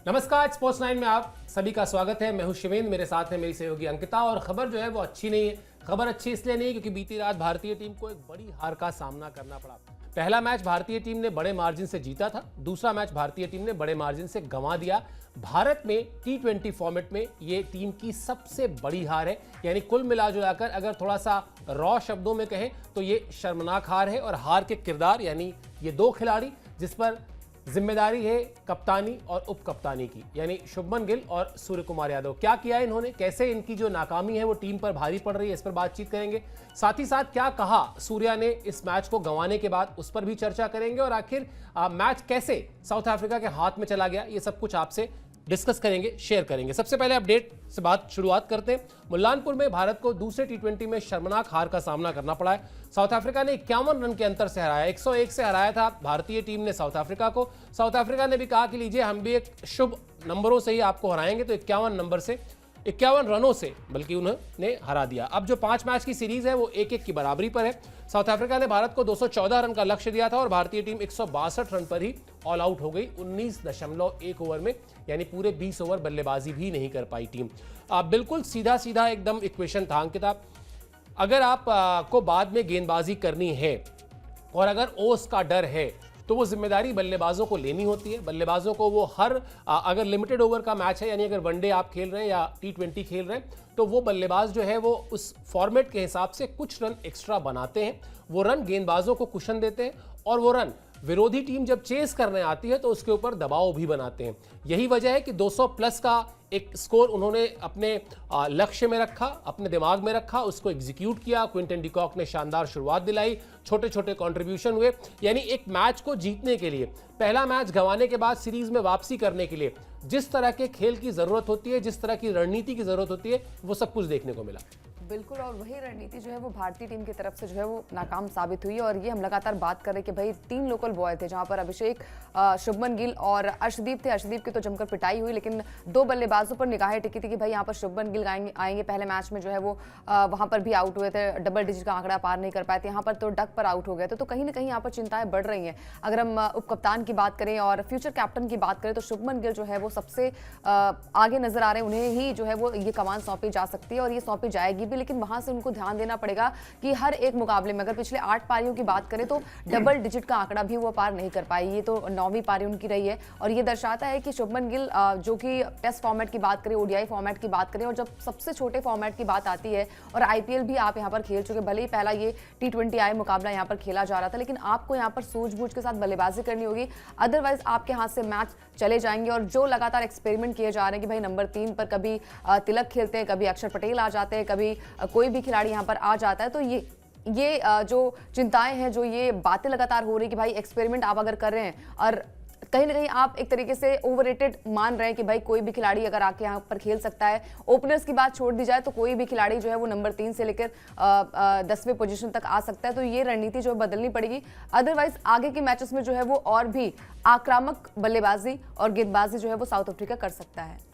नमस्कार, स्पोर्ट्स 9 में आप सभी का स्वागत है। मैं हूं शिवेंद्र, मेरे साथ है मेरी सहयोगी अंकिता। और खबर जो है वो अच्छी नहीं है। खबर अच्छी इसलिए नहीं है क्योंकि बीती रात भारतीय टीम को एक बड़ी हार का सामना करना पड़ा। पहला मैच भारतीय टीम ने बड़े मार्जिन से जीता था, दूसरा मैच भारतीय टीम ने बड़े मार्जिन से गंवा दिया। भारत में T20 फॉर्मेट में ये टीम की सबसे बड़ी हार है। यानी कुल मिलाजुलाकर अगर थोड़ा सा रॉ शब्दों में कहें तो ये शर्मनाक हार है। और हार के किरदार यानी ये दो खिलाड़ी जिस पर जिम्मेदारी है कप्तानी और उप कप्तानी की, यानी शुभमन गिल और सूर्य कुमार यादव। क्या किया इन्होंने, कैसे इनकी जो नाकामी है वो टीम पर भारी पड़ रही है, इस पर बातचीत करेंगे। साथ ही साथ क्या कहा सूर्या ने इस मैच को गंवाने के बाद, उस पर भी चर्चा करेंगे। और आखिर मैच कैसे साउथ अफ्रीका के हाथ में चला गया, ये सब कुछ आपसे डिस्कस करेंगे, शेयर करेंगे। सबसे पहले अपडेट से शुरुआत करते हैं। मुल्लानपुर में भारत को दूसरे T20 में शर्मनाक हार का सामना करना पड़ा है। साउथ अफ्रीका ने 51 रन के अंतर से हराया, 101 से हराया था भारतीय टीम ने साउथ अफ्रीका को। साउथ अफ्रीका ने भी कहा कि लीजिए हम भी एक शुभ नंबरों से ही आपको हराएंगे, तो 51 रनों से बल्कि उन्होंने हरा दिया। अब जो 5 मैच की सीरीज है वो 1-1 की बराबरी पर है। साउथ अफ्रीका ने भारत को 214 रन का लक्ष्य दिया था और भारतीय टीम 162 रन पर ही ऑल आउट हो गई 19.1 ओवर में, यानी पूरे 20 ओवर बल्लेबाजी भी नहीं कर पाई टीम। बिल्कुल सीधा सीधा एकदम इक्वेशन था अंकिता। अगर आप को बाद में गेंदबाजी करनी है और अगर ओस का डर है तो वो जिम्मेदारी बल्लेबाजों को लेनी होती है। बल्लेबाजों को वो अगर लिमिटेड ओवर का मैच है, यानी अगर वनडे आप खेल रहे हैं या T20 खेल रहे हैं, तो वो बल्लेबाज जो है वो उस फॉर्मेट के हिसाब से कुछ रन एक्स्ट्रा बनाते हैं। वो रन गेंदबाजों को कुशन देते हैं और वो रन विरोधी टीम जब चेस करने आती है तो उसके ऊपर दबाव भी बनाते हैं। यही वजह है कि 200 प्लस का एक स्कोर उन्होंने अपने लक्ष्य में रखा, अपने दिमाग में रखा, उसको एग्जीक्यूट किया। क्विंटन डिकॉक ने शानदार शुरुआत दिलाई, छोटे छोटे कंट्रीब्यूशन हुए। यानी एक मैच को जीतने के लिए, पहला मैच गंवाने के बाद सीरीज में वापसी करने के लिए जिस तरह के खेल की जरूरत होती है, जिस तरह की रणनीति की जरूरत होती है, वो सब कुछ देखने को मिला। बिल्कुल, और वही रणनीति जो है वो भारतीय टीम की तरफ से जो है वो नाकाम साबित हुई। और ये हम लगातार बात कर रहे हैं कि भाई 3 लोकल बॉय थे, जहां पर अभिषेक, शुभमन गिल और अर्शदीप थे। अर्शदीप की तो जमकर पिटाई हुई, लेकिन 2 बल्लेबाजों पर निगाहें टिकी थी कि भाई यहाँ पर शुभमन गिल आएंगे। पहले मैच में जो है वो वहां पर भी आउट हुए थे, डबल डिजिट का आंकड़ा पार नहीं कर पाए थे, यहाँ पर तो डक पर आउट हो गए थे। तो कहीं ना कहीं यहाँ पर चिंताएं बढ़ रही हैं। अगर हम उप कप्तान की बात करें और फ्यूचर कैप्टन की बात करें तो शुभमन गिल जो है वो सबसे आगे नजर आ रहे हैं। उन्हें ही जो है वो ये कमान सौंपी जा सकती है और ये सौंपी जाएगी भी, लेकिन वहां से उनको ध्यान देना पड़ेगा कि हर एक मुकाबले में, अगर पिछले 8 पारियों की बात करें तो डबल डिजिट का आंकड़ा भी वो पार नहीं कर पाई। ये तो 9वीं पारी उनकी रही है और ये दर्शाता है कि शुभमन गिल जो कि टेस्ट फॉर्मेट की बात करें, ODI फॉर्मेट की बात करें, और जब सबसे छोटे फॉर्मेट की बात आती है और IPL भी आप यहाँ पर खेल चुके, भले ही पहला ये T20I मुकाबला यहाँ पर खेला जा रहा था, लेकिन आपको यहाँ पर सूझबूझ के साथ बल्लेबाजी करनी होगी, अदरवाइज आपके हाथ से मैच चले जाएंगे। और जो लगातार एक्सपेरिमेंट किए जा रहे हैं कि भाई नंबर 3 पर कभी तिलक खेलते हैं, कभी अक्षर पटेल आ जाते हैं, कभी कोई भी खिलाड़ी यहाँ पर आ जाता है, तो ये जो चिंताएं हैं, जो ये बातें लगातार हो रही कि भाई एक्सपेरिमेंट आप अगर कर रहे हैं और कहीं ना कहीं आप एक तरीके से ओवररेटेड मान रहे हैं कि भाई कोई भी खिलाड़ी अगर आके यहाँ पर खेल सकता है। ओपनर्स की बात छोड़ दी जाए तो कोई भी खिलाड़ी जो है वो नंबर 3 से लेकर 10वें पोजीशन तक आ सकता है। तो ये रणनीति जो है बदलनी पड़ेगी, अदरवाइज आगे के मैचेस में जो है वो और भी आक्रामक बल्लेबाजी और गेंदबाजी जो है वो साउथ अफ्रीका कर सकता है।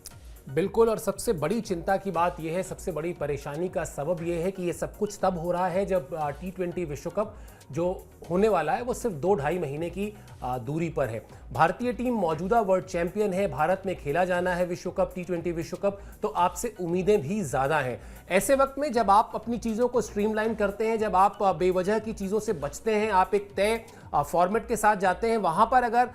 बिल्कुल, और सबसे बड़ी चिंता की बात यह है, सबसे बड़ी परेशानी का सबब यह है कि ये सब कुछ तब हो रहा है जब T20 विश्व कप जो होने वाला है वो सिर्फ 2-2.5 महीने की दूरी पर है। भारतीय टीम मौजूदा वर्ल्ड चैंपियन है, भारत में खेला जाना है विश्व कप, T20 विश्व कप, तो आपसे उम्मीदें भी ज़्यादा हैं। ऐसे वक्त में जब आप अपनी चीज़ों को स्ट्रीमलाइन करते हैं, जब आप बेवजह की चीज़ों से बचते हैं, आप एक तय फॉर्मेट के साथ जाते हैं, वहाँ पर अगर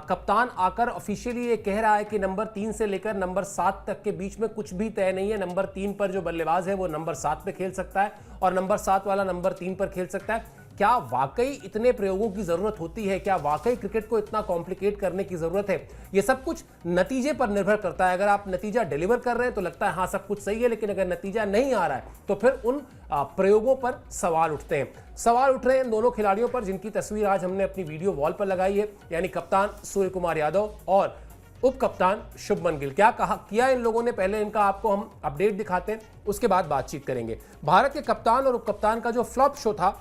कप्तान आकर ऑफिशियली ये कह रहा है कि नंबर 3 से लेकर नंबर 7 तक के बीच में कुछ भी तय नहीं है, नंबर 3 पर जो बल्लेबाज है वो नंबर 7 पे खेल सकता है और नंबर 7 वाला नंबर 3 पर खेल सकता है, क्या वाकई इतने प्रयोगों की जरूरत होती है? क्या वाकई क्रिकेट को इतना कॉम्प्लिकेट करने की जरूरत है? ये सब कुछ नतीजे पर निर्भर करता है। अगर आप नतीजा डिलीवर कर रहे हैं तो लगता है हाँ सब कुछ सही है, लेकिन अगर नतीजा नहीं आ रहा है तो फिर उन प्रयोगों पर सवाल उठते हैं। सवाल उठ रहे हैं दोनों खिलाड़ियों पर, जिनकी तस्वीर आज हमने अपनी वीडियो वॉल पर लगाई है, यानी कप्तान सूर्य कुमार यादव और उप कप्तान शुभमन गिल। क्या किया इन लोगों ने, पहले इनका आपको हम अपडेट दिखाते हैं, उसके बाद बातचीत करेंगे। भारत के कप्तान और उप कप्तान का जो फ्लॉप शो था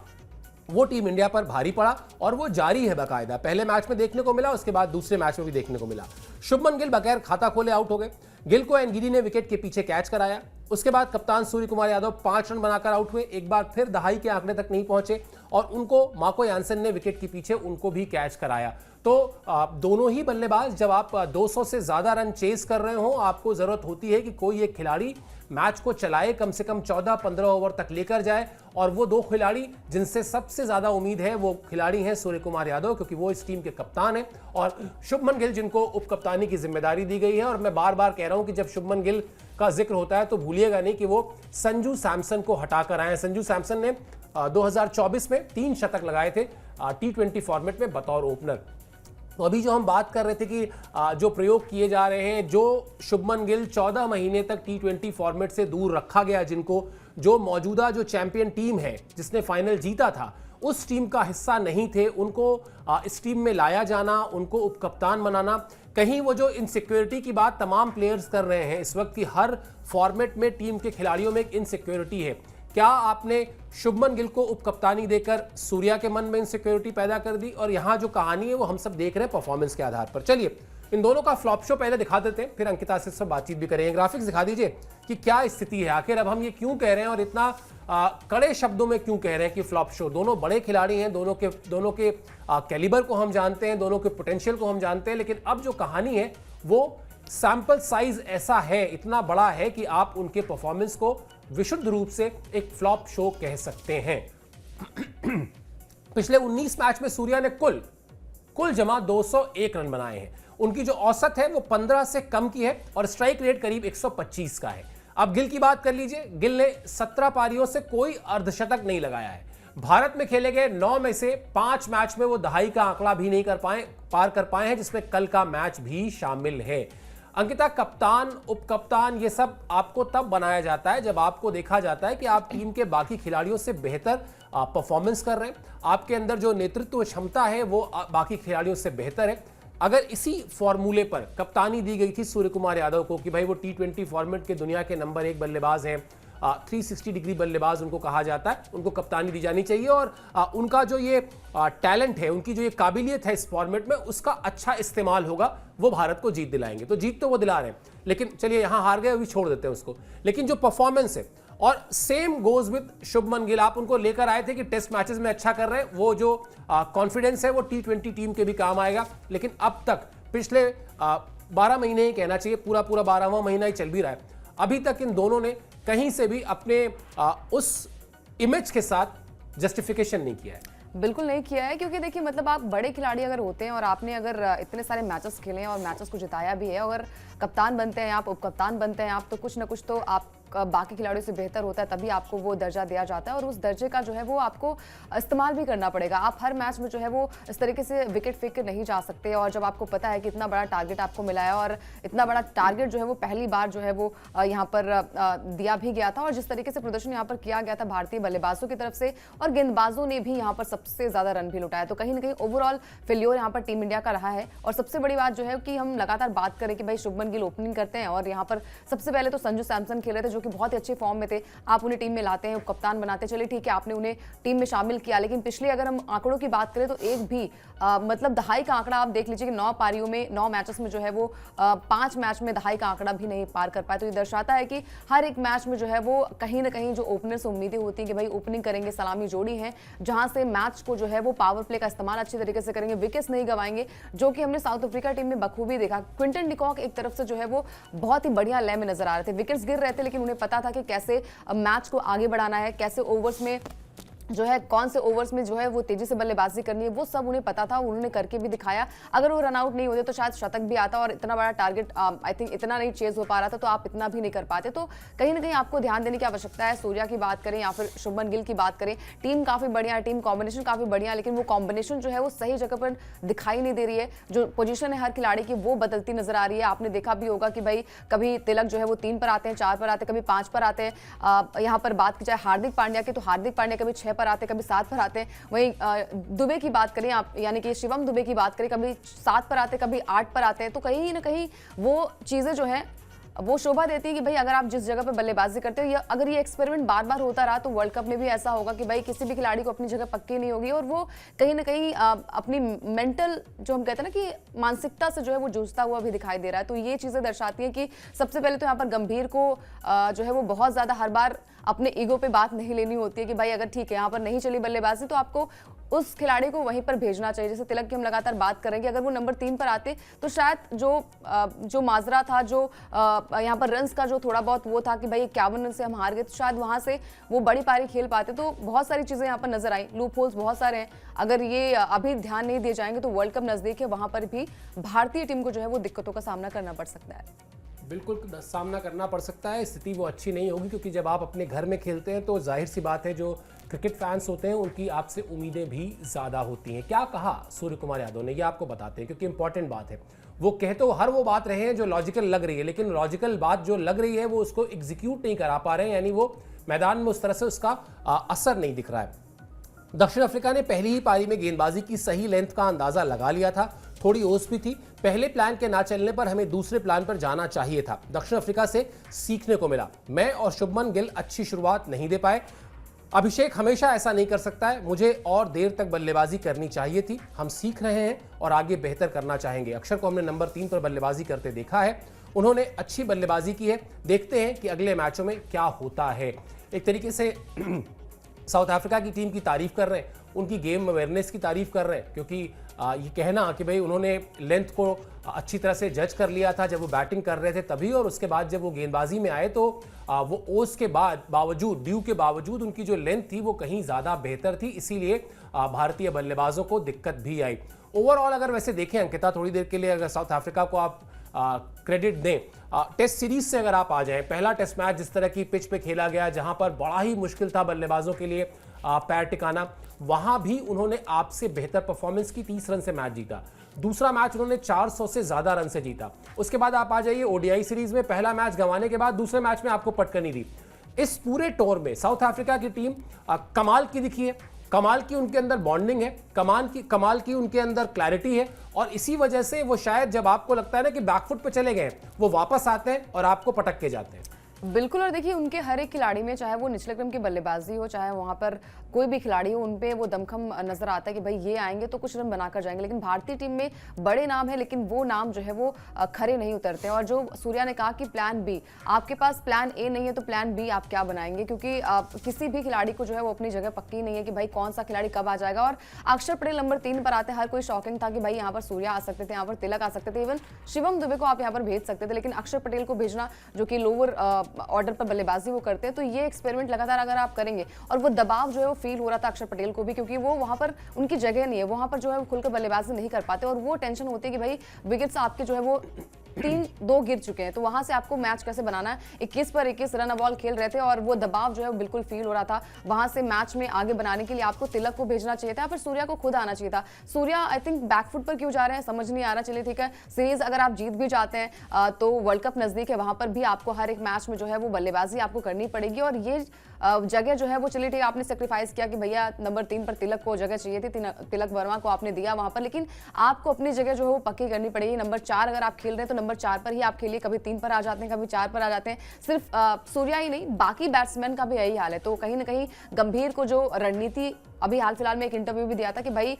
वो टीम इंडिया पर भारी पड़ा और वो जारी है बाकायदा। पहले मैच में देखने को मिला, उसके बाद दूसरे मैच में भी देखने को मिला। शुभमन गिल बगैर खाता खोले आउट हो गए। गिल को एनगिडी ने विकेट के पीछे कैच कराया। उसके बाद कप्तान सूर्य कुमार यादव 5 रन बनाकर आउट हुए, एक बार फिर दहाई के आंकड़े तक नहीं पहुंचे और उनको मार्को यानसन ने विकेट के पीछे उनको भी कैच कराया। तो दोनों ही बल्लेबाज, जब आप 200 से ज्यादा रन चेस कर रहे हो, आपको जरूरत होती है कि कोई एक खिलाड़ी मैच को चलाए, कम से कम 14-15 ओवर तक लेकर जाए। और वो दो खिलाड़ी जिनसे सबसे ज्यादा उम्मीद है वो खिलाड़ी हैं सूर्य कुमार यादव, क्योंकि वो इस टीम के कप्तान हैं, और शुभमन गिल जिनको उप कप्तानी की जिम्मेदारी दी गई है। और मैं बार बार कह रहा हूं कि जब शुभमन गिल का जिक्र होता है तो भूलिएगा नहीं कि वो संजू सैमसन को हटाकर आए हैं। संजू सैमसन ने 2024 में 3 शतक लगाए थे T20 फॉर्मेट में बतौर ओपनर। तो अभी जो हम बात कर रहे थे कि जो प्रयोग किए जा रहे हैं, जो शुभमन गिल 14 महीने तक T20 फॉर्मेट से दूर रखा गया, जिनको जो मौजूदा जो चैंपियन टीम है जिसने फाइनल जीता था उस टीम का हिस्सा नहीं थे, उनको इस टीम में लाया जाना, उनको उपकप्तान बनाना, कहीं वो जो इनसिक्योरिटी की बात तमाम प्लेयर्स कर रहे हैं इस वक्त की हर फॉर्मेट में टीम के खिलाड़ियों में एक इनसिक्योरिटी है। क्या आपने शुभमन गिल को उपकप्तानी देकर सूर्या के मन में इनसिक्योरिटी पैदा कर दी? और यहां जो कहानी है वो हम सब देख रहे हैं परफॉर्मेंस के आधार पर। चलिए इन दोनों का फ्लॉप शो पहले दिखा देते हैं, फिर अंकिता से सब बातचीत भी करेंगे। ग्राफिक्स दिखा दीजिए कि क्या स्थिति है, आखिर अब हम ये क्यों कह रहे हैं और इतना कड़े शब्दों में क्यों कह रहे हैं कि फ्लॉप शो। दोनों बड़े खिलाड़ी हैं, दोनों के कैलिबर को हम जानते हैं, दोनों के पोटेंशियल को हम जानते हैं, लेकिन अब जो कहानी है वो सैंपल साइज ऐसा है, इतना बड़ा है कि आप उनके परफॉर्मेंस को विशुद्ध रूप से एक फ्लॉप शो कह सकते हैं। पिछले 19 मैच में सूर्या ने कुल जमा 201 रन बनाए हैं। उनकी जो औसत है वो 15 से कम की है और स्ट्राइक रेट करीब 125 का है। अब गिल की बात कर लीजिए। गिल ने 17 पारियों से कोई अर्धशतक नहीं लगाया है। भारत में खेले गए 9 में से 5 मैच में वो दहाई का आंकड़ा भी नहीं पार कर पाए हैं, जिसमें कल का मैच भी शामिल है। अंकिता, कप्तान, उपकप्तान, ये सब आपको तब बनाया जाता है जब आपको देखा जाता है कि आप टीम के बाकी खिलाड़ियों से बेहतर परफॉर्मेंस कर रहे हैं, आपके अंदर जो नेतृत्व क्षमता है वो बाकी खिलाड़ियों से बेहतर है। अगर इसी फॉर्मूले पर कप्तानी दी गई थी सूर्य कुमार यादव को कि भाई वो T20 फॉर्मेट के दुनिया के नंबर 1 बल्लेबाज हैं, 360 डिग्री बल्लेबाज उनको कहा जाता है, उनको कप्तानी दी जानी चाहिए, और उनका जो ये टैलेंट है, उनकी जो ये काबिलियत है इस फॉर्मेट में, उसका अच्छा इस्तेमाल होगा, वो भारत को जीत दिलाएंगे। तो जीत तो वो दिला रहे हैं, लेकिन चलिए यहां हार गए, अभी छोड़ देते हैं उसको। लेकिन जो परफॉर्मेंस है, और same goes with Shubman Gill, आप उनको लेकर आए थे कि टेस्ट मैचेस में अच्छा कर रहे हैं, वो जो कॉन्फिडेंस है वो T20 टीम के भी काम आएगा। लेकिन अब तक पिछले 12 महीने ही कहना चाहिए, पूरा 12वां महीना ही चल भी रहा है, अभी तक इन दोनों ने कहीं से भी अपने उस इमेज के साथ जस्टिफिकेशन नहीं किया है। बिल्कुल नहीं किया है, क्योंकि देखिए मतलब आप बड़े खिलाड़ी अगर होते हैं और आपने अगर इतने सारे मैचेस खेले हैं और मैचेस को जिताया भी है, अगर कप्तान बनते हैं आप, उपकप्तान बनते हैं आप, तो कुछ ना कुछ तो आप बाकी खिलाड़ियों से बेहतर होता है, तभी आपको वो दर्जा दिया जाता है, और उस दर्जे का जो है वो आपको इस्तेमाल भी करना पड़ेगा। आप हर मैच में जो है वो इस तरीके से विकेट फेंक के नहीं जा सकते, और जब आपको पता है कि इतना बड़ा टारगेट आपको मिला है, और इतना बड़ा टारगेट जो है वो पहली बार जो है वो यहाँ पर दिया भी गया था, और जिस तरीके से प्रदर्शन यहाँ पर किया गया था भारतीय बल्लेबाजों की तरफ से, और गेंदबाजों ने भी यहाँ पर सबसे ज्यादा रन भी लुटाया, तो कहीं ना कहीं ओवरऑल फेल्योर यहाँ पर टीम इंडिया का रहा है। और सबसे बड़ी बात जो है कि हम लगातार बात करें कि भाई शुभमन गिल ओपनिंग करते हैं, और यहाँ पर सबसे पहले तो संजू सैमसन खेल रहे थे जो कि बहुत ही अच्छे फॉर्म में थे, आप उन्हें टीम में लाते हैं, कप्तान बनाते हैं, चलिए ठीक है आपने उन्हें टीम में शामिल किया, लेकिन पिछले अगर हम आंकड़ों की बात करें तो एक भी मतलब दहाई का आंकड़ा आप देख लीजिए कि 9 पारियों में 9 मैचेस में जो है वो 5 मैच में दहाई का आंकड़ा भी नहीं पार कर पाए। तो ये दर्शाता है कि हर एक मैच में जो है वो कहीं ना कहीं जो ओपनर से उम्मीदें होती हैं कि भाई ओपनिंग करेंगे, सलामी जोड़ी है जहां से मैच को जो है वो पावर प्ले का इस्तेमाल अच्छी तरीके से करेंगे, विकेट्स नहीं गवाएंगे, जो कि हमने साउथ अफ्रीका टीम में बखूबी देखा। क्विंटन डिकॉक एक तरफ से जो है वो बहुत ही बढ़िया लय में नजर आ रहे थे, विकेट्स गिर रहे थे, लेकिन उन्हें पता था कि कैसे मैच को आगे बढ़ाना है, कैसे ओवर्स में जो है कौन से ओवर्स में जो है वो तेजी से बल्लेबाजी करनी है, वो सब उन्हें पता था, उन्होंने करके भी दिखाया। अगर वो रन आउट नहीं होते तो शायद शतक भी आता, और इतना बड़ा टारगेट आई थिंक इतना नहीं चेज हो पा रहा था, तो आप इतना भी नहीं कर पाते। तो कहीं ना कहीं आपको ध्यान देने की आवश्यकता है। सूर्या की बात करें या फिर शुभमन गिल की बात करें, टीम काफी बढ़िया है, टीम कॉम्बिनेशन काफी बढ़िया है, लेकिन वो कॉम्बिनेशन जो है वो सही जगह पर दिखाई नहीं दे रही है। जो पोजीशन है हर खिलाड़ी की वो बदलती नजर आ रही है। आपने देखा भी होगा कि भाई कभी तिलक जो है वो 3 पर आते हैं, 4 पर आते हैं, कभी 5 पर आते हैं। यहाँ पर बात की जाए हार्दिक पांड्या की, तो हार्दिक पांड्या कभी 6 पर आते हैं, कभी 7 पर आते हैं। वहीं दुबे की बात करें आप, यानी कि शिवम दुबे की बात करें, कभी 7 पर आते हैं, कभी 8 पर आते हैं। तो कहीं ना कहीं वो चीजें जो है वो शोभा देती है कि भाई अगर आप जिस जगह पे बल्लेबाजी करते हो, अगर ये एक्सपेरिमेंट बार बार होता रहा तो वर्ल्ड कप में भी ऐसा होगा कि भाई किसी भी खिलाड़ी को अपनी जगह पक्की नहीं होगी और वो कहीं ना कहीं अपनी मेंटल जो हम कहते हैं ना कि मानसिकता से जो है वो जूझता हुआ भी दिखाई दे रहा है। तो ये चीजें दर्शाती है कि सबसे पहले तो यहाँ पर गंभीर को जो है वो बहुत ज्यादा हर बार अपने ईगो पे बात नहीं लेनी होती है कि भाई अगर ठीक है यहाँ पर नहीं चली बल्लेबाजी तो आपको उस खिलाड़ी को वहीं पर भेजना चाहिए। जैसे तिलक की हम लगातार बात करेंगे, अगर वो नंबर 3 पर आते तो शायद जो माजरा था, जो यहाँ पर रन्स का जो थोड़ा बहुत वो था कि भाई 51 रन से हम हार गए, तो शायद वहां से वो बड़ी पारी खेल पाते। तो बहुत सारी चीजें यहाँ पर नजर आई, लूप होल्स बहुत सारे हैं। अगर ये अभी ध्यान नहीं दिए जाएंगे तो वर्ल्ड कप नजदीक है, वहां पर भी भारतीय टीम को जो है वो दिक्कतों का सामना करना पड़ सकता है। बिल्कुल सामना करना पड़ सकता है, स्थिति वो अच्छी नहीं होगी क्योंकि जब आप अपने घर में खेलते हैं तो जाहिर सी बात है जो क्रिकेट फैंस होते हैं उनकी आपसे उम्मीदें भी ज़्यादा होती हैं। क्या कहा सूर्य कुमार यादव ने, ये आपको बताते हैं क्योंकि इंपॉर्टेंट बात है। वो कहते हो हर वो बात रहे हैं जो लॉजिकल लग रही है, लेकिन लॉजिकल बात जो लग रही है वो उसको एग्जीक्यूट नहीं करा पा रहे हैं, यानी वो मैदान में उस तरह से उसका असर नहीं दिख रहा है। दक्षिण अफ्रीका ने पहली ही पारी में गेंदबाजी की सही लेंथ का अंदाजा लगा लिया था, थोड़ी ओस भी थी। पहले प्लान के ना चलने पर हमें दूसरे प्लान पर जाना चाहिए था। दक्षिण अफ्रीका से सीखने को मिला। मैं और शुभमन गिल अच्छी शुरुआत नहीं दे पाए। अभिषेक हमेशा ऐसा नहीं कर सकता है, मुझे और देर तक बल्लेबाजी करनी चाहिए थी। हम सीख रहे हैं और आगे बेहतर करना चाहेंगे। अक्षर को हमने नंबर 3 पर बल्लेबाजी करते देखा है, उन्होंने अच्छी बल्लेबाजी की है। देखते हैं कि अगले मैचों में क्या होता है। एक तरीके से साउथ अफ्रीका की टीम की तारीफ कर रहे हैं, उनकी गेम अवेयरनेस की तारीफ कर रहे हैं, क्योंकि ये कहना कि भाई उन्होंने लेंथ को अच्छी तरह से जज कर लिया था जब वो बैटिंग कर रहे थे तभी, और उसके बाद जब वो गेंदबाजी में आए तो वो ओस के बावजूद ड्यू के बावजूद उनकी जो लेंथ थी वो कहीं ज़्यादा बेहतर थी, इसीलिए भारतीय बल्लेबाजों को दिक्कत भी आई। ओवरऑल अगर वैसे देखें अंकिता, थोड़ी देर के लिए अगर साउथ अफ्रीका को आप क्रेडिट दें, टेस्ट सीरीज से अगर आप आ जाएं, पहला टेस्ट मैच जिस तरह की पिच पे खेला गया जहां पर बड़ा ही मुश्किल था बल्लेबाजों के लिए पैर टिकाना, वहां भी उन्होंने आपसे बेहतर परफॉर्मेंस की, 30 रन से मैच जीता। दूसरा मैच उन्होंने 400 से ज्यादा रन से जीता। उसके बाद आप आ जाइए ओडीआई सीरीज में, पहला मैच गंवाने के बाद दूसरे मैच में आपको पटक नहीं दी। इस पूरे टूर में साउथ अफ्रीका की टीम कमाल की दिखी है, कमाल की उनके अंदर बॉन्डिंग है, कमाल की उनके अंदर क्लैरिटी है, और इसी वजह से वो शायद जब आपको लगता है ना कि बैकफुट पे चले गए, वो वापस आते हैं और आपको पटक के जाते हैं। बिल्कुल, और देखिए उनके हर एक खिलाड़ी में, चाहे वो निचले क्रम की बल्लेबाजी हो, चाहे वहां पर कोई भी खिलाड़ी हो, उनपे वो दमखम नजर आता है कि भाई ये आएंगे तो कुछ रन बनाकर जाएंगे। लेकिन भारतीय टीम में बड़े नाम है, लेकिन वो नाम जो है वो खरे नहीं उतरते। और जो सूर्या ने कहा कि प्लान बी, आपके पास प्लान ए नहीं है तो प्लान बी आप क्या बनाएंगे, क्योंकि किसी भी खिलाड़ी को जो है वो अपनी जगह पक्की नहीं है कि भाई कौन सा खिलाड़ी कब आ जाएगा। और अक्षर पटेल नंबर 3 पर आते, हर कोई शॉकिंग था कि भाई यहाँ पर सूर्या आ सकते थे, यहाँ पर तिलक आ सकते थे, इवन शिवम दुबे को आप यहाँ पर भेज सकते थे, लेकिन अक्षर पटेल को भेजना जो कि लोअर ऑर्डर पर बल्लेबाजी वो करते हैं। तो ये एक्सपेरिमेंट लगातार अगर आप करेंगे, और वो दबाव जो है वो फील हो रहा था अक्षर पटेल को भी, क्योंकि वो वहां पर उनकी जगह नहीं है, वहां पर जो है वो खुलकर बल्लेबाजी नहीं कर पाते, और वो टेंशन होती है कि भाई विकेट्स आपके जो है वो 3-2 गिर चुके हैं, तो वहां से आपको मैच कैसे बनाना है। 21 पर 21 रन बॉल खेल रहे थे और वो दबाव जो है वो बिल्कुल फील हो रहा था। वहां से मैच में आगे बनाने के लिए आपको तिलक को भेजना चाहिए था, फिर सूर्या को खुद आना चाहिए था। सूर्या आई थिंक बैकफुट पर क्यों जा रहे हैं समझ नहीं आ रहा। चलिए ठीक है, सीरीज अगर आप जीत भी जाते हैं तो वर्ल्ड कप नजदीक है, वहां पर भी आपको हर एक मैच में जो है वो बल्लेबाजी आपको करनी पड़ेगी। और ये जगह जो है वो, चलिए ठीक है, आपने सेक्रीफाइस किया कि भैया नंबर 3 पर तिलक को जगह चाहिए थी, तिलक वर्मा को आपने दिया वहां पर, लेकिन आपको अपनी जगह जो है वो पक्की करनी पड़ेगी। नंबर 4 अगर आप खेल रहे हैं तो नंबर 4 पर ही आप खेलिए, कभी 3 पर आ जाते हैं, कभी 4 पर आ जाते हैं। सिर्फ सूर्या ही नहीं, बाकी बैट्समैन का भी यही हाल है। तो कहीं ना कहीं गंभीर को जो रणनीति, अभी हाल फिलहाल में एक इंटरव्यू भी दिया था कि भाई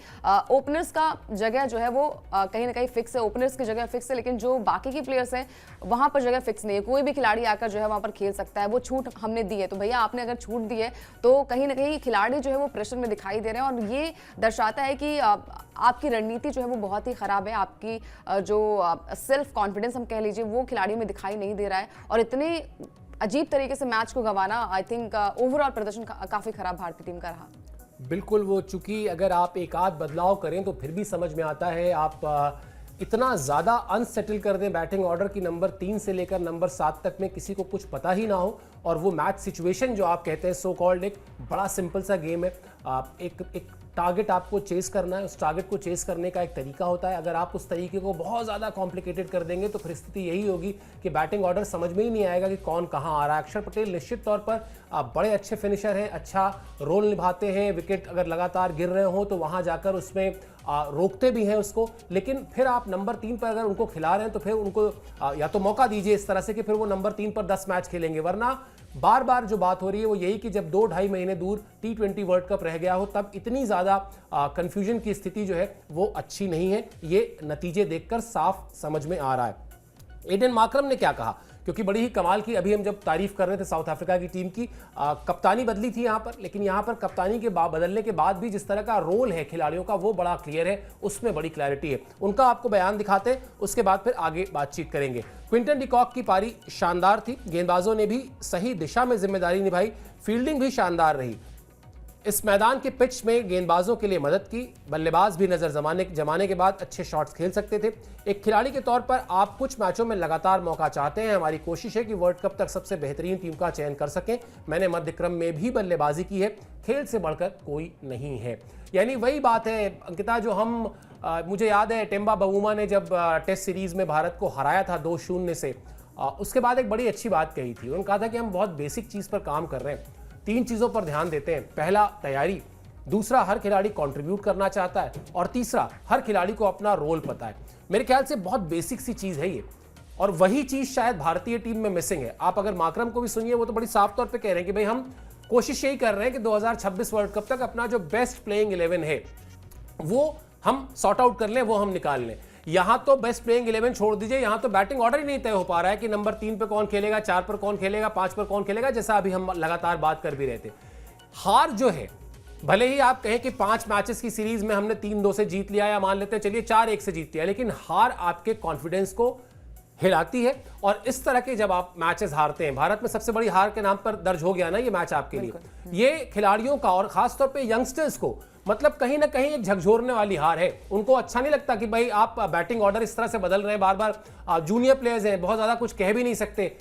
ओपनर्स का जगह जो है वो कहीं ना कहीं फिक्स है, ओपनर्स की जगह फिक्स है, लेकिन जो बाकी की प्लेयर्स हैं वहां पर जगह फिक्स नहीं है। कोई भी खिलाड़ी आकर जो है वहां पर खेल सकता है, वो छूट हमने दी है। तो भैया आपने अगर छूट दी है तो कहीं ना कहीं खिलाड़ी जो है वो प्रेशर में दिखाई दे रहे हैं, और ये दर्शाता है कि आपकी रणनीति जो है वो बहुत ही खराब है। आपकी जो सेल्फ कॉन्फिडेंस हम कह लीजिए वो खिलाड़ियों में दिखाई नहीं दे रहा है, और इतने अजीब तरीके से मैच को गंवाना, आई थिंक ओवरऑल प्रदर्शन काफी खराब भारतीय टीम का रहा। बिल्कुल, वो चूंकि अगर आप एक आध बदलाव करें तो फिर भी समझ में आता है। आप इतना ज़्यादा अनसेटल कर दें बैटिंग ऑर्डर की, नंबर 3 से लेकर नंबर 7 तक में किसी को कुछ पता ही ना हो, और वो मैच सिचुएशन जो आप कहते हैं सो कॉल्ड, एक बड़ा सिंपल सा गेम है। एक टारगेट आपको चेस करना है, उस टारगेट को चेस करने का एक तरीका होता है। अगर आप उस तरीके को बहुत ज़्यादा कॉम्प्लिकेटेड कर देंगे तो फिर स्थिति यही होगी कि बैटिंग ऑर्डर समझ में ही नहीं आएगा कि कौन कहाँ आ रहा है। अक्षर पटेल निश्चित तौर पर बड़े अच्छे फिनिशर हैं, अच्छा रोल निभाते हैं, विकेट अगर लगातार गिर रहे हो तो वहाँ जाकर उसमें रोकते भी हैं उसको, लेकिन फिर आप नंबर 3 पर अगर उनको खिला रहे हैं तो फिर उनको या तो मौका दीजिए इस तरह से कि फिर वो नंबर 3 पर 10 मैच खेलेंगे। वरना बार बार जो बात हो रही है वो यही कि जब 2-2.5 महीने दूर T20 वर्ल्ड कप रह गया हो तब इतनी ज़्यादा कंफ्यूजन की स्थिति जो है वो अच्छी नहीं है। ये नतीजे देखकर साफ समझ में आ रहा है। एडन मार्करम ने क्या कहा, क्योंकि बड़ी ही कमाल की, अभी हम जब तारीफ कर रहे थे साउथ अफ्रीका की टीम की, कप्तानी बदली थी यहाँ पर, लेकिन यहाँ पर कप्तानी के बदलने के बाद भी जिस तरह का रोल है खिलाड़ियों का वो बड़ा क्लियर है, उसमें बड़ी क्लैरिटी है। उनका आपको बयान दिखाते हैं, उसके बाद फिर आगे बातचीत करेंगे। क्विंटन डिकॉक की पारी शानदार थी, गेंदबाजों ने भी सही दिशा में जिम्मेदारी निभाई, फील्डिंग भी शानदार रही। इस मैदान के पिच में गेंदबाजों के लिए मदद की, बल्लेबाज भी नजर जमाने के बाद अच्छे शॉट्स खेल सकते थे। एक खिलाड़ी के तौर पर आप कुछ मैचों में लगातार मौका चाहते हैं, हमारी कोशिश है कि वर्ल्ड कप तक सबसे बेहतरीन टीम का चयन कर सकें। मैंने मध्य क्रम में भी बल्लेबाजी की है, खेल से बढ़कर कोई नहीं है। यानी वही बात है अंकिता, जो हम मुझे याद है टेम्बा बवूमा ने जब टेस्ट सीरीज में भारत को हराया था 2-0 से, उसके बाद एक बड़ी अच्छी बात कही थी। उन्होंने कहा था कि हम बहुत बेसिक चीज़ पर काम कर रहे हैं, 3 चीज़ों पर ध्यान देते हैं। पहला तैयारी, दूसरा हर खिलाड़ी कंट्रीब्यूट करना चाहता है, और तीसरा हर खिलाड़ी को अपना रोल पता है। मेरे ख्याल से बहुत बेसिक सी चीज़ है ये, और वही चीज़ शायद भारतीय टीम में मिसिंग है। आप अगर मार्करम को भी सुनिए, वो तो बड़ी साफ तौर पे कह रहे हैं कि भाई हम कोशिश यही कर रहे हैं कि 2026 वर्ल्ड कप तक अपना जो बेस्ट प्लेइंग 11 है वो हम सॉर्ट आउट कर लें, वो हम निकाल लें। यहां तो बेस्ट प्लेइंग 11 छोड़ दीजिए, यहां तो बैटिंग ऑर्डर ही नहीं तय हो पा रहा है कि नंबर 3 पे कौन खेलेगा, 4 पर कौन खेलेगा, 5 पर कौन खेलेगा, जैसा अभी हम लगातार बात कर भी रहे थे। हार जो है, भले ही आप कहें कि 5 मैचेस की सीरीज में हमने 3-2 से जीत लिया, या मान लेते हैं चलिए 4-1 से जीत लिया, लेकिन हार आपके कॉन्फिडेंस को हिलाती है। और इस तरह के जब आप मैचेस हारते हैं, भारत में सबसे बड़ी हार के नाम पर दर्ज हो गया ना ये मैच आपके लिए, ये खिलाड़ियों का और खासतौर पे यंगस्टर्स को मतलब कहीं ना कहीं एक झकझोरने वाली हार है। उनको अच्छा नहीं लगता कि भाई आप बैटिंग ऑर्डर इस तरह से बदल रहे हैं बार बार, जूनियर प्लेयर्स हैं, बहुत ज्यादा कुछ कह भी नहीं सकते।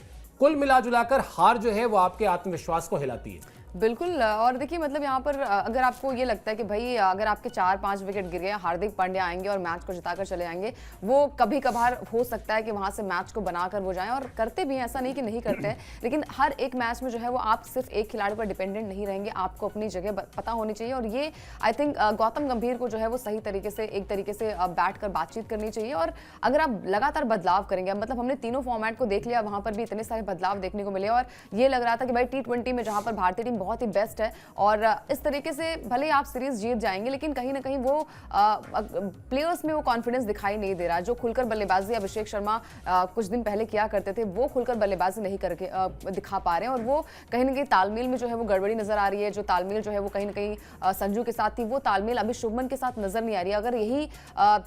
कुल मिला जुलाकर हार जो है वो आपके आत्मविश्वास को हिलाती है। बिल्कुल। और देखिए मतलब यहाँ पर अगर आपको ये लगता है कि भाई अगर आपके 4-5 विकेट गिर गए, हार्दिक पांड्या आएंगे और मैच को जिताकर चले आएंगे, वो कभी कभार हो सकता है कि वहाँ से मैच को बनाकर वो जाएं, और करते भी हैं, ऐसा नहीं कि नहीं करते हैं। लेकिन हर एक मैच में जो है वो आप सिर्फ एक खिलाड़ी पर डिपेंडेंट नहीं रहेंगे, आपको अपनी जगह पता होनी चाहिए। और ये आई थिंक गौतम गंभीर को जो है वो सही तरीके से एक तरीके से बैठ कर बातचीत करनी चाहिए। और अगर आप लगातार बदलाव करेंगे, मतलब हमने तीनों फॉर्मेट को देख लिया, वहाँ पर भी इतने सारे बदलाव देखने को मिले, और ये लग रहा था कि भाई T20 में जहाँ पर भारतीय टीम बहुत ही बेस्ट है, और इस तरीके से भले आप सीरीज जीत जाएंगे, लेकिन कहीं ना कहीं वो प्लेयर्स में वो कॉन्फिडेंस दिखाई नहीं दे रहा। जो खुलकर बल्लेबाजी अभिषेक शर्मा कुछ दिन पहले किया करते थे, वो खुलकर बल्लेबाजी नहीं करके दिखा पा रहे हैं, और वो कहीं ना कहीं तालमेल में जो है वो गड़बड़ी नजर आ रही है। जो तालमेल जो है वो कहीं ना कहीं संजू के साथ थी, वो तालमेल अभी शुभमन के साथ नजर नहीं आ रही है। अगर यही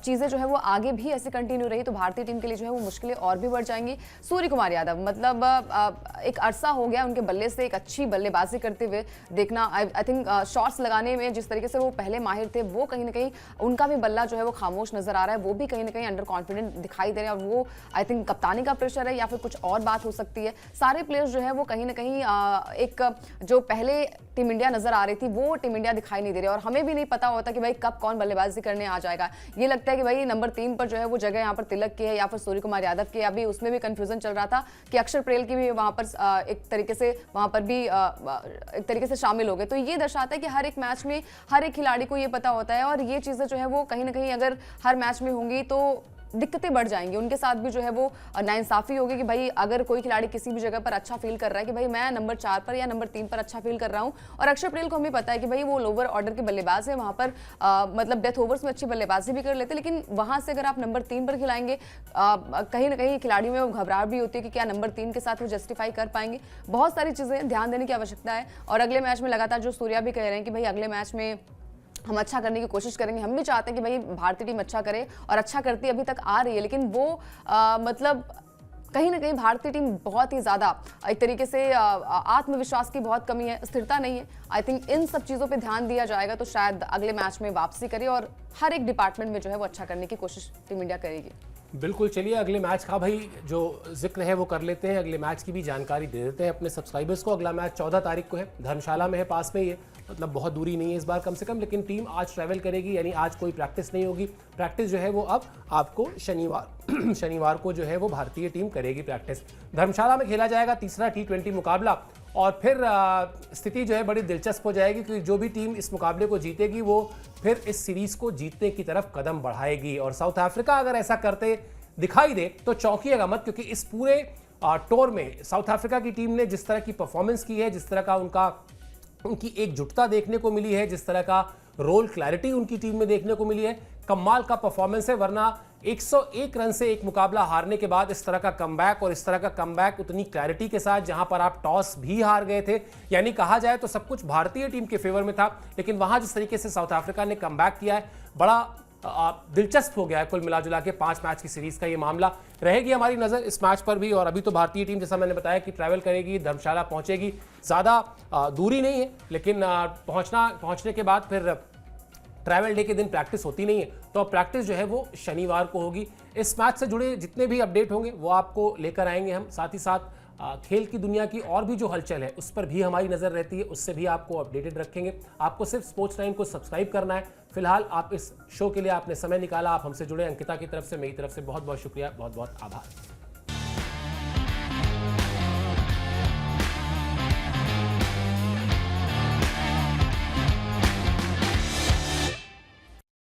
चीजें जो है वो आगे भी ऐसे कंटिन्यू रही तो भारतीय टीम के लिए जो है वो मुश्किलें और भी बढ़ जाएंगी। सूर्य कुमार यादव मतलब एक अरसा हो गया उनके बल्ले से एक अच्छी बल्लेबाजी करते हुए देखना। आई थिंक शॉट्स लगाने में जिस तरीके से वो पहले माहिर थे, वो कहीं ना कहीं उनका भी बल्ला जो है वो खामोश नजर आ रहा है, वो भी कहीं ना कहीं अंडर कॉन्फिडेंट दिखाई दे रहे हैं। और वो आई थिंक कप्तानी का प्रेशर है या फिर कुछ और बात हो सकती है। सारे प्लेयर्स जो है वो कहीं ना कहीं एक जो पहले टीम इंडिया नजर आ रही थी वो टीम इंडिया दिखाई नहीं दे रही, और हमें भी नहीं पता होता कि भाई कब कौन बल्लेबाजी करने आ जाएगा। ये लगता है कि भाई नंबर 3 पर जो है वो जगह यहाँ पर तिलक की है या फिर सूर्य कुमार यादव की। अभी उसमें भी कंफ्यूजन चल रहा था कि अक्षर पटेल की भी वहां पर एक तरीके से वहां पर भी एक तरीके से शामिल हो गए। तो ये दर्शाता है कि हर एक मैच में हर एक खिलाड़ी को ये पता होता है, और ये चीजें जो है वो कहीं ना कहीं अगर हर मैच में होंगी तो दिक्कतें बढ़ जाएंगी। उनके साथ भी जो है वो नाइंसाफी होगी कि भाई अगर कोई खिलाड़ी किसी भी जगह पर अच्छा फील कर रहा है कि भाई मैं नंबर 4 पर या नंबर 3 पर अच्छा फील कर रहा हूं, और अक्षर पटेल को हमें पता है कि भाई वो लोअर ऑर्डर के बल्लेबाज है, वहां पर मतलब डेथ ओवर्स में अच्छी बल्लेबाजी भी कर लेते, लेकिन वहां से अगर आप नंबर 3 पर खिलाएंगे, कहीं ना कहीं खिलाड़ियों में वो घबराहट भी होती है कि क्या नंबर 3 के साथ वो जस्टिफाई कर पाएंगे। बहुत सारी चीजें ध्यान देने की आवश्यकता है। और अगले मैच में लगातार जो सूर्या भी कह रहे हैं कि भाई अगले मैच में हम अच्छा करने की कोशिश करेंगे। हम भी चाहते हैं कि भाई भारतीय टीम अच्छा करे, और अच्छा करती अभी तक आ रही है, लेकिन वो मतलब कहीं ना कहीं भारतीय टीम बहुत ही ज़्यादा एक तरीके से आत्मविश्वास की बहुत कमी है, स्थिरता नहीं है। आई थिंक इन सब चीज़ों पे ध्यान दिया जाएगा तो शायद अगले मैच में वापसी करे, और हर एक डिपार्टमेंट में जो है वो अच्छा करने की कोशिश टीम इंडिया करेगी। बिल्कुल, चलिए अगले मैच का भाई जो जिक्र है वो कर लेते हैं। अगले मैच की भी जानकारी दे देते हैं अपने सब्सक्राइबर्स को। अगला मैच 14 तारीख को है, धर्मशाला में है, पास में ही है, मतलब बहुत दूरी नहीं है इस बार कम से कम। लेकिन टीम आज ट्रैवल करेगी, यानी आज कोई प्रैक्टिस नहीं होगी। प्रैक्टिस जो है वो अब आपको शनिवार को जो है वो भारतीय टीम करेगी प्रैक्टिस। धर्मशाला में खेला जाएगा तीसरा T20 मुकाबला, और फिर स्थिति जो है बड़ी दिलचस्प हो जाएगी, क्योंकि जो भी टीम इस मुकाबले को जीतेगी वो फिर इस सीरीज को जीतने की तरफ कदम बढ़ाएगी। और साउथ अफ्रीका अगर ऐसा करते दिखाई दे तो चौंकिएगा मत, क्योंकि इस पूरे टूर में साउथ अफ्रीका की टीम ने जिस तरह की परफॉर्मेंस की है, जिस तरह का उनकी एकजुटता देखने को मिली है, जिस तरह का रोल क्लैरिटी उनकी टीम में देखने को मिली है, कमाल का परफॉर्मेंस है। वरना 101 रन से एक मुकाबला हारने के बाद इस तरह का कमबैक, और इस तरह का कमबैक उतनी क्लैरिटी के साथ, जहां पर आप टॉस भी हार गए थे, यानी कहा जाए तो सब कुछ भारतीय टीम के फेवर में था, लेकिन वहां जिस तरीके से साउथ अफ्रीका ने कमबैक किया है, बड़ा दिलचस्प हो गया है। कुल मिला के 5 मैच की सीरीज का ये मामला रहेगी हमारी नजर इस मैच पर भी। और अभी तो भारतीय टीम, जैसा मैंने बताया, कि ट्रैवल करेगी, धर्मशाला पहुंचेगी। ज़्यादा दूरी नहीं है, लेकिन पहुंचने के बाद फिर ट्रैवल डे के दिन प्रैक्टिस होती नहीं है, तो अब प्रैक्टिस जो है वो शनिवार को होगी। इस मैच से जुड़े जितने भी अपडेट होंगे वो आपको लेकर आएंगे हम। साथ ही साथ खेल की दुनिया की और भी जो हलचल है उस पर भी हमारी नज़र रहती है, उससे भी आपको अपडेटेड रखेंगे। आपको सिर्फ स्पोर्ट्स 9 को सब्सक्राइब करना है। फिलहाल आप इस शो के लिए आपने समय निकाला, आप हमसे जुड़े। अंकिता की तरफ से, मेरी तरफ से बहुत बहुत शुक्रिया, बहुत बहुत आभार।